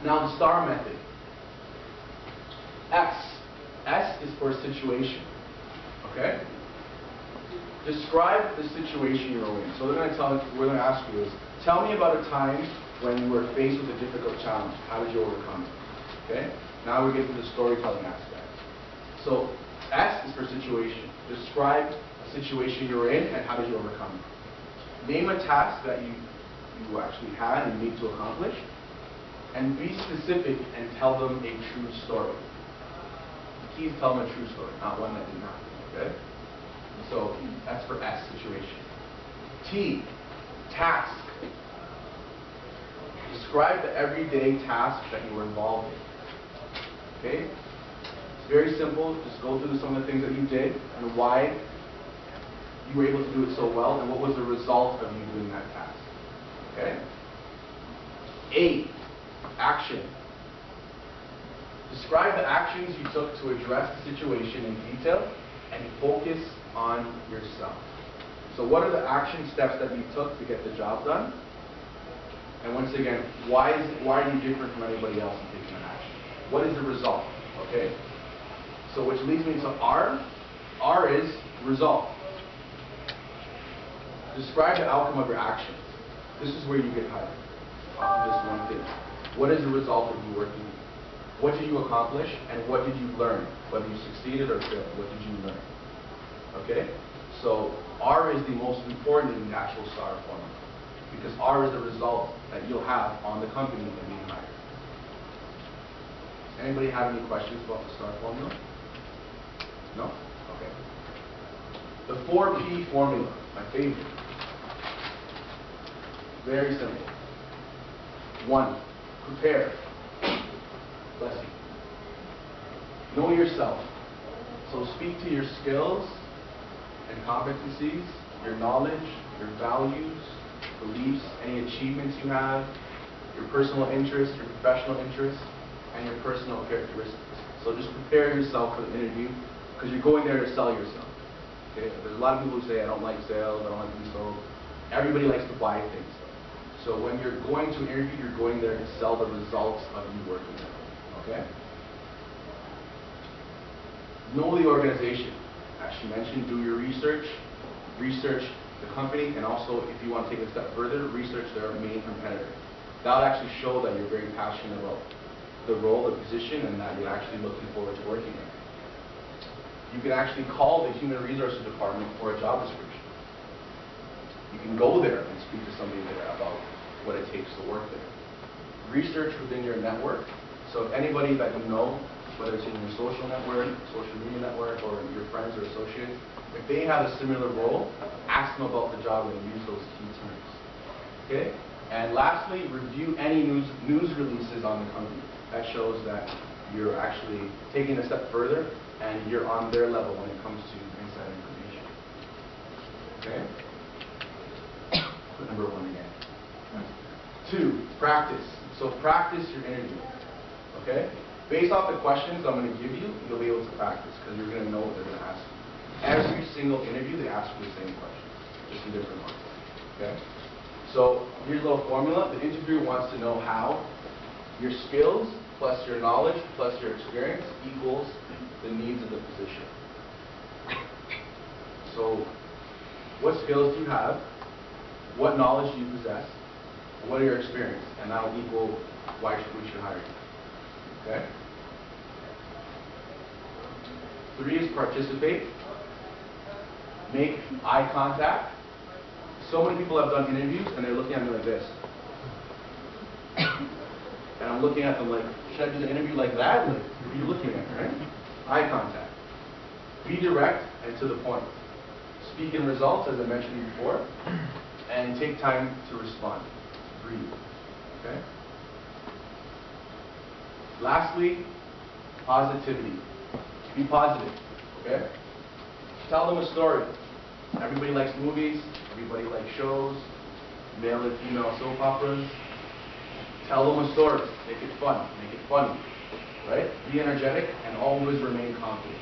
Now the S.T.A.R method. S is for situation. Okay? Describe the situation you're in. So we're going to ask you is, tell me about a time when you were faced with a difficult challenge. How did you overcome it? Okay? Now we get to the storytelling aspect. So S is for situation. Describe a situation you're in and how did you overcome it. Name a task that you actually had and need to accomplish. And be specific and tell them a true story. The key is tell them a true story, not one that did not. Okay? So that's for S, situation. T, task. Describe the everyday task that you were involved in. Okay? It's very simple. Just go through some of the things that you did and why you were able to do it so well and what was the result of you doing that task. Okay? A, action. Describe the actions you took to address the situation in detail and focus on yourself. So what are the action steps that you took to get the job done? And once again, why are you different from anybody else in taking that action? What is the result? Okay? So which leads me to R. R is result. Describe the outcome of your actions. This is where you get hired. Off of this one thing. What is the result of you working? What did you accomplish and what did you learn? Whether you succeeded or failed, what did you learn? Okay? So R is the most important in the actual S.T.A.R formula. Because R is the result that you'll have on the company when being hired. Anybody have any questions about the S.T.A.R formula? No? Okay. The 4P formula, my favorite. Very simple. 1, prepare. Bless you. Know yourself. So speak to your skills and competencies, your knowledge, your values, beliefs, any achievements you have, your personal interests, your professional interests, and your personal characteristics. So just prepare yourself for the interview because you're going there to sell yourself. Okay? There's a lot of people who say, I don't like sales, I don't like being sold. Everybody likes to buy things. So when you're going to an interview, you're going there to sell the results of you working there. Okay? Know the organization. As she mentioned, do your research. Research the company, and also, if you want to take a step further, research their main competitor. That'll actually show that you're very passionate about the role, the position, and that you're actually looking forward to working there. You can actually call the human resources department for a job description. You can go there and speak to somebody there about what it takes to work there. Research within your network. So if anybody that you know, whether it's in your social network, social media network, or your friends or associates, if they have a similar role, ask them about the job and use those key terms. Okay? And lastly, review any news releases on the company. That shows that you're actually taking a step further and you're on their level when it comes to inside information. Okay? Put number 1 again. 2, practice. So practice your interview. Okay? Based off the questions I'm going to give you, you'll be able to practice because you're going to know what they're going to ask you. Every single interview, they ask you the same questions, just in different ones. Okay? So here's a little formula. The interviewer wants to know how your skills plus your knowledge plus your experience equals the needs of the position. So what skills do you have? What knowledge do you possess? What are your experience? And that will equal why we should hire you. Okay? 3 is participate. Make eye contact. So many people have done interviews and they're looking at me like this. And I'm looking at them like, should I do the interview like that? Like, what are you looking at, right? Eye contact. Be direct and to the point. Speak in results, as I mentioned before. And take time to respond. Breathe. Okay? Lastly, positivity. Be positive. Okay? Tell them a story. Everybody likes movies. Everybody likes shows. Male and female soap operas. Tell them a story. Make it fun. Make it funny. Right? Be energetic and always remain confident.